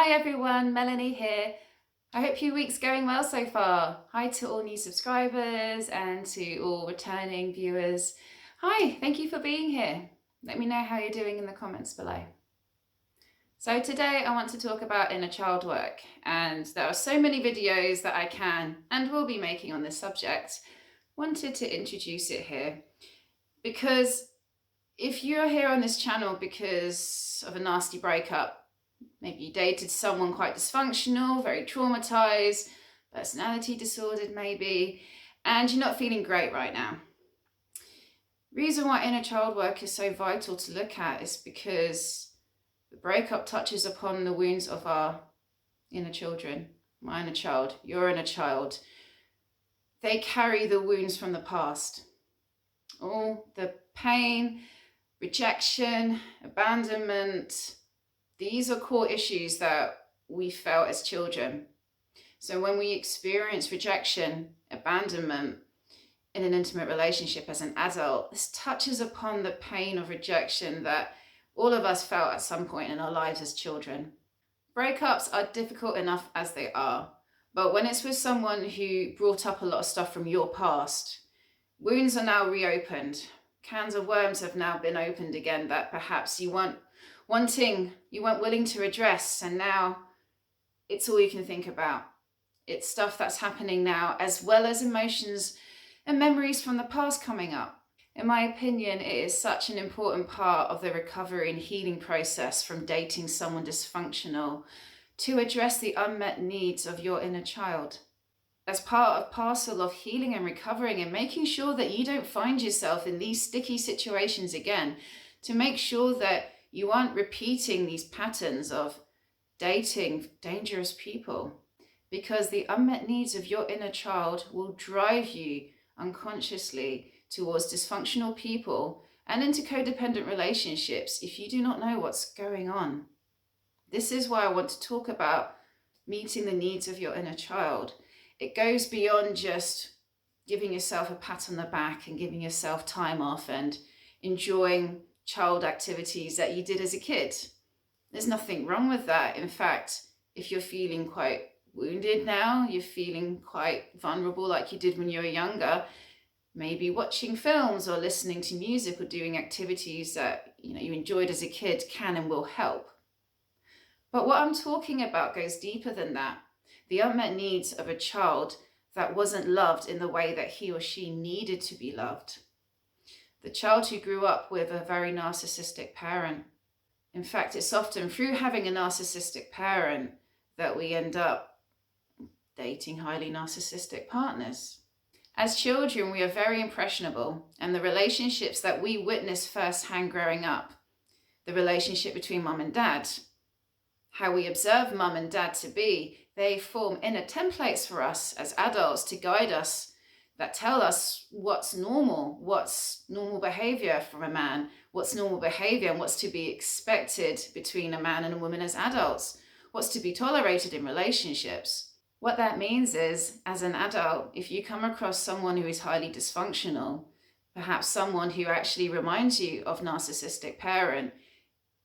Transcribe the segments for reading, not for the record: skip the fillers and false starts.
Hi everyone, Melanie here. I hope your week's going well so far. Hi to all new subscribers and to all returning viewers. Hi, thank you for being here. Let me know how you're doing in the comments below. So today I want to talk about inner child work, and there are so many videos that I can and will be making on this subject. Wanted to introduce it here because if you're here on this channel because of a nasty breakup, maybe you dated someone quite dysfunctional, very traumatized, personality disordered maybe, and you're not feeling great right now. Reason why inner child work is so vital to look at is because the breakup touches upon the wounds of our inner children. My inner child, your inner child. They carry the wounds from the past. All the pain, rejection, abandonment. These are core issues that we felt as children. So when we experience rejection, abandonment in an intimate relationship as an adult, this touches upon the pain of rejection that all of us felt at some point in our lives as children. Breakups are difficult enough as they are, but when it's with someone who brought up a lot of stuff from your past, wounds are now reopened. Cans of worms have now been opened again that perhaps you weren't willing to address, and now it's all you can think about. It's stuff that's happening now, as well as emotions and memories from the past coming up. In my opinion, it is such an important part of the recovery and healing process from dating someone dysfunctional to address the unmet needs of your inner child. As part of parcel of healing and recovering and making sure that you don't find yourself in these sticky situations again, to make sure that you aren't repeating these patterns of dating dangerous people, because the unmet needs of your inner child will drive you unconsciously towards dysfunctional people and into codependent relationships if you do not know what's going on. This is why I want to talk about meeting the needs of your inner child. It goes beyond just giving yourself a pat on the back and giving yourself time off and enjoying child activities that you did as a kid. There's nothing wrong with that. In fact, if you're feeling quite wounded now, you're feeling quite vulnerable like you did when you were younger, maybe watching films or listening to music or doing activities that you enjoyed as a kid can and will help. But what I'm talking about goes deeper than that. The unmet needs of a child that wasn't loved in the way that he or she needed to be loved. The child who grew up with a very narcissistic parent. In fact, it's often through having a narcissistic parent that we end up dating highly narcissistic partners. As children, we are very impressionable, and the relationships that we witness firsthand growing up, the relationship between mum and dad, how we observe mum and dad to be, they form inner templates for us as adults to guide us, that tell us what's normal behavior from a man, what's normal behavior and what's to be expected between a man and a woman as adults, what's to be tolerated in relationships. What that means is, as an adult, if you come across someone who is highly dysfunctional, perhaps someone who actually reminds you of narcissistic parent,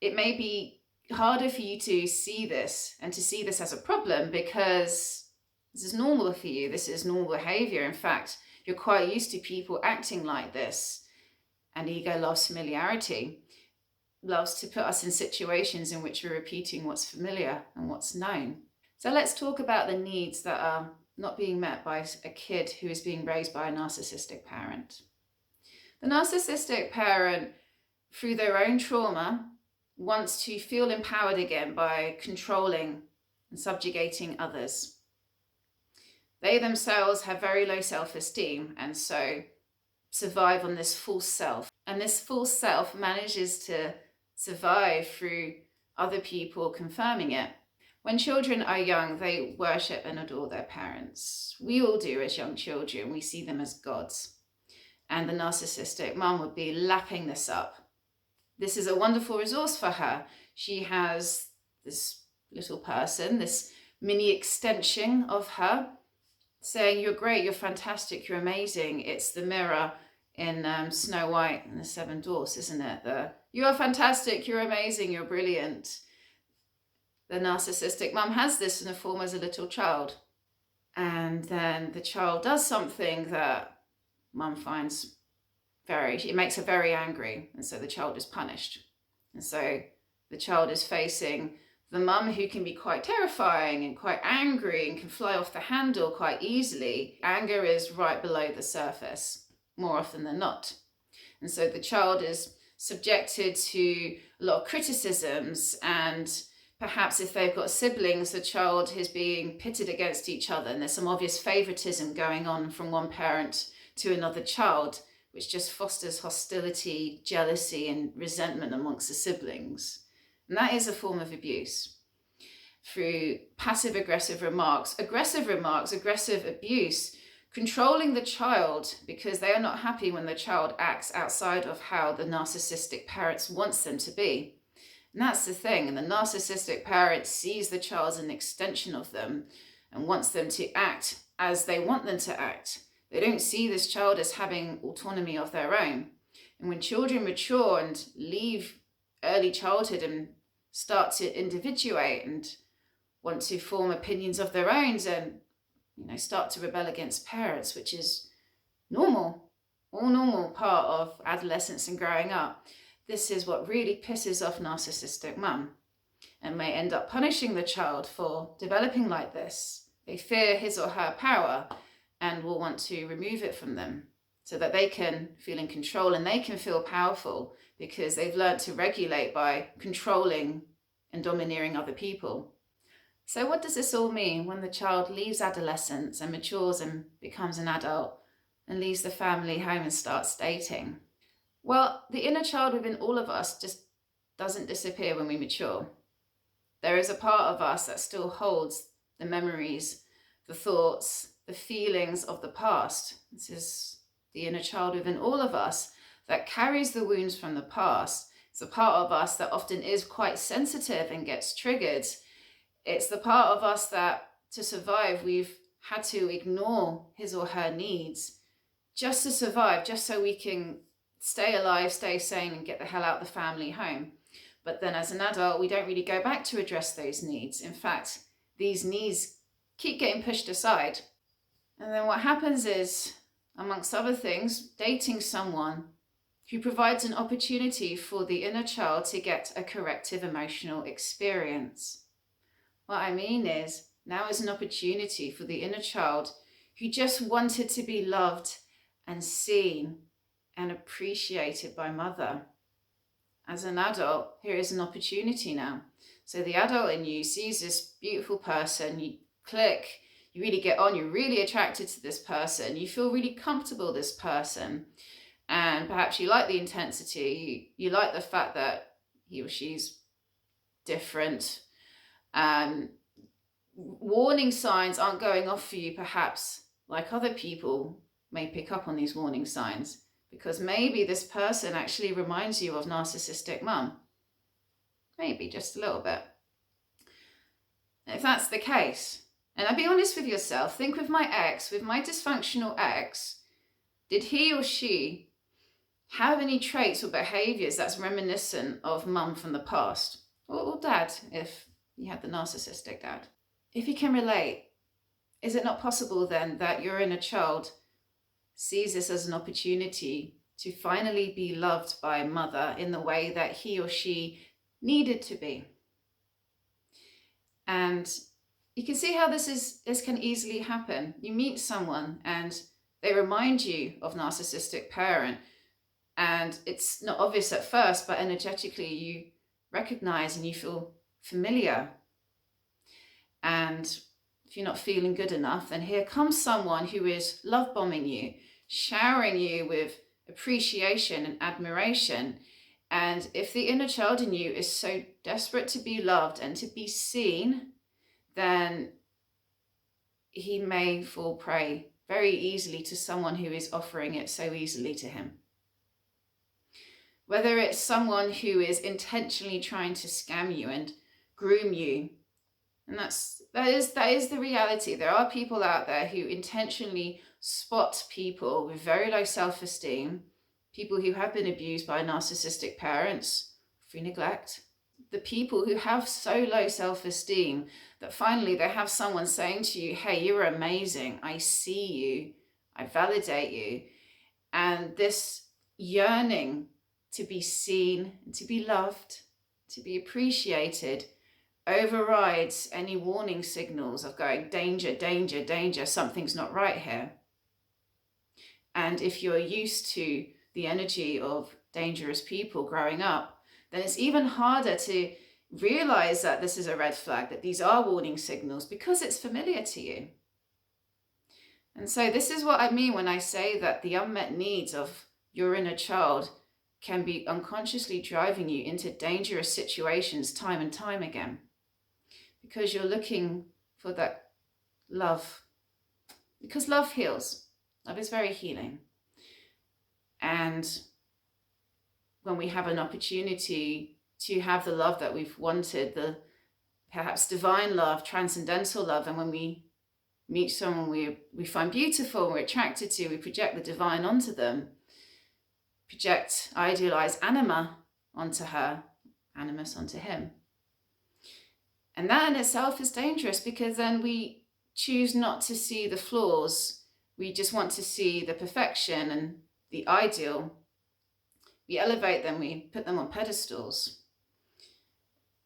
it may be harder for you to see this and to see this as a problem because this is normal for you. This is normal behavior. In fact, you're quite used to people acting like this. And ego loves familiarity, loves to put us in situations in which we're repeating what's familiar and what's known. So let's talk about the needs that are not being met by a kid who is being raised by a narcissistic parent. The narcissistic parent, through their own trauma, wants to feel empowered again by controlling and subjugating others. They themselves have very low self-esteem and so survive on this false self. And this false self manages to survive through other people confirming it. When children are young, they worship and adore their parents. We all do as young children. We see them as gods. And the narcissistic mum would be lapping this up. This is a wonderful resource for her. She has this little person, this mini extension of her, saying, "You're great, you're fantastic, you're amazing." It's the mirror in Snow White and the Seven Dwarfs, isn't it? "You are fantastic, you're amazing, you're brilliant." the narcissistic mum has this in a form as a little child. And then the child does something that mum finds it makes her very angry. And so the child is punished. And so the child is facing the mum, who can be quite terrifying and quite angry and can fly off the handle quite easily. Anger is right below the surface more often than not. And so the child is subjected to a lot of criticisms, and perhaps if they've got siblings, the child is being pitted against each other, and there's some obvious favoritism going on from one parent to another child, which just fosters hostility, jealousy, and resentment amongst the siblings. And that is a form of abuse. Through passive-aggressive remarks, aggressive abuse, controlling the child because they are not happy when the child acts outside of how the narcissistic parent wants them to be. And that's the thing. And the narcissistic parent sees the child as an extension of them and wants them to act as they want them to act. They don't see this child as having autonomy of their own. And when children mature and leave early childhood and start to individuate and want to form opinions of their own and start to rebel against parents, which is normal, all normal part of adolescence and growing up. This is what really pisses off narcissistic mum, and may end up punishing the child for developing like this. They fear his or her power and will want to remove it from them so that they can feel in control and they can feel powerful, because they've learned to regulate by controlling and domineering other people. So what does this all mean when the child leaves adolescence and matures and becomes an adult and leaves the family home and starts dating? Well, the inner child within all of us just doesn't disappear when we mature. There is a part of us that still holds the memories, the thoughts, the feelings of the past. This is the inner child within all of us that carries the wounds from the past. It's a part of us that often is quite sensitive and gets triggered. It's the part of us that, to survive, we've had to ignore his or her needs just to survive, just so we can stay alive, stay sane, and get the hell out of the family home. But then as an adult, we don't really go back to address those needs. In fact, these needs keep getting pushed aside. And then what happens is, amongst other things, dating someone who provides an opportunity for the inner child to get a corrective emotional experience. What I mean is, now is an opportunity for the inner child who just wanted to be loved and seen and appreciated by mother. As an adult, here is an opportunity now. So the adult in you sees this beautiful person, you click, you really get on, you're really attracted to this person, you feel really comfortable with this person, and perhaps you like the intensity, you like the fact that he or she's different. Warning signs aren't going off for you, perhaps like other people may pick up on these warning signs, because maybe this person actually reminds you of narcissistic mum. Maybe just a little bit. And if that's the case, and be honest with yourself, think with my ex, with my dysfunctional ex, did he or she have any traits or behaviours that's reminiscent of mum from the past? Or dad, if you had the narcissistic dad. If you can relate, is it not possible then that your inner child sees this as an opportunity to finally be loved by mother in the way that he or she needed to be? And you can see how this can easily happen. You meet someone and they remind you of narcissistic parent, and it's not obvious at first, but energetically you recognize and you feel familiar. And if you're not feeling good enough, then here comes someone who is love bombing you, showering you with appreciation and admiration. And if the inner child in you is so desperate to be loved and to be seen, then he may fall prey very easily to someone who is offering it so easily to him. Whether it's someone who is intentionally trying to scam you and groom you, and that is the reality. There are people out there who intentionally spot people with very low self-esteem, people who have been abused by narcissistic parents through neglect, the people who have so low self-esteem that finally they have someone saying to you, hey, you're amazing, I see you, I validate you. And this yearning to be seen, to be loved, to be appreciated overrides any warning signals of going, danger, danger, danger, something's not right here. And if you're used to the energy of dangerous people growing up, then it's even harder to realize that this is a red flag, that these are warning signals, because it's familiar to you. And so this is what I mean when I say that the unmet needs of your inner child can be unconsciously driving you into dangerous situations time and time again, because you're looking for that love. Because love heals. Love is very healing. And when we have an opportunity to have the love that we've wanted, the perhaps divine love, transcendental love, and when we meet someone we find beautiful, we're attracted to, we project the divine onto them, project idealized anima onto her, animus onto him. And that in itself is dangerous, because then we choose not to see the flaws. We just want to see the perfection and the ideal. We elevate them, we put them on pedestals.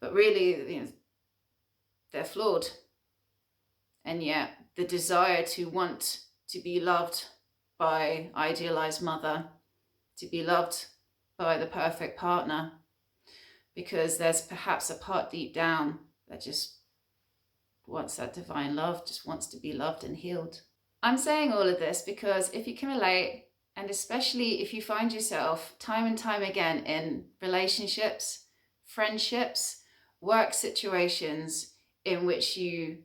But really, they're flawed. And yet the desire to want to be loved by idealized mother, to be loved by the perfect partner, because there's perhaps a part deep down that just wants that divine love, just wants to be loved and healed. I'm saying all of this because if you can relate, and especially if you find yourself time and time again in relationships, friendships, work situations in which you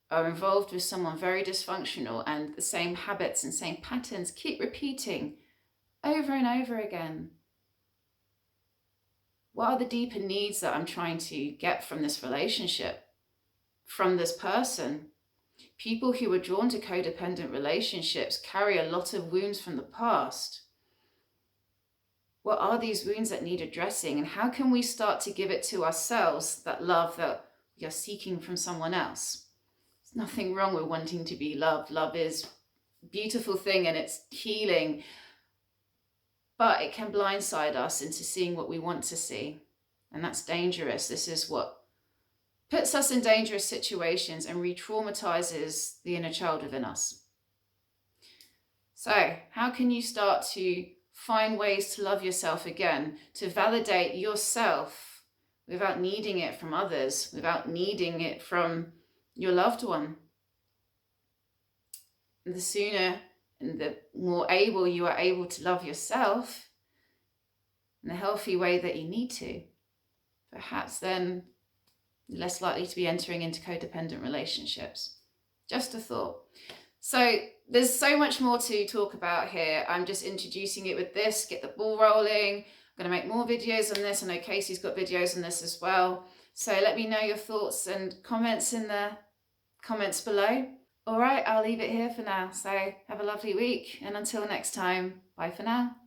are involved with someone very dysfunctional and the same habits and same patterns keep repeating over and over again. What are the deeper needs that I'm trying to get from this relationship, from this person? People who are drawn to codependent relationships carry a lot of wounds from the past. What are these wounds that need addressing, and how can we start to give it to ourselves, that love that we are seeking from someone else? There's nothing wrong with wanting to be loved. Love is a beautiful thing and it's healing, but it can blindside us into seeing what we want to see, and that's dangerous. This is what puts us in dangerous situations and re-traumatizes the inner child within us. So how can you start to find ways to love yourself again, to validate yourself without needing it from others, without needing it from your loved one? And the sooner and the more able you are able to love yourself in the healthy way that you need to, perhaps then less likely to be entering into codependent relationships. Just a thought. So there's so much more to talk about here. I'm just introducing it with this, get the ball rolling. I'm going to make more videos on this. I know Casey's got videos on this as well. So let me know your thoughts and comments in the comments below. All right, I'll leave it here for now. So have a lovely week, and until next time, bye for now.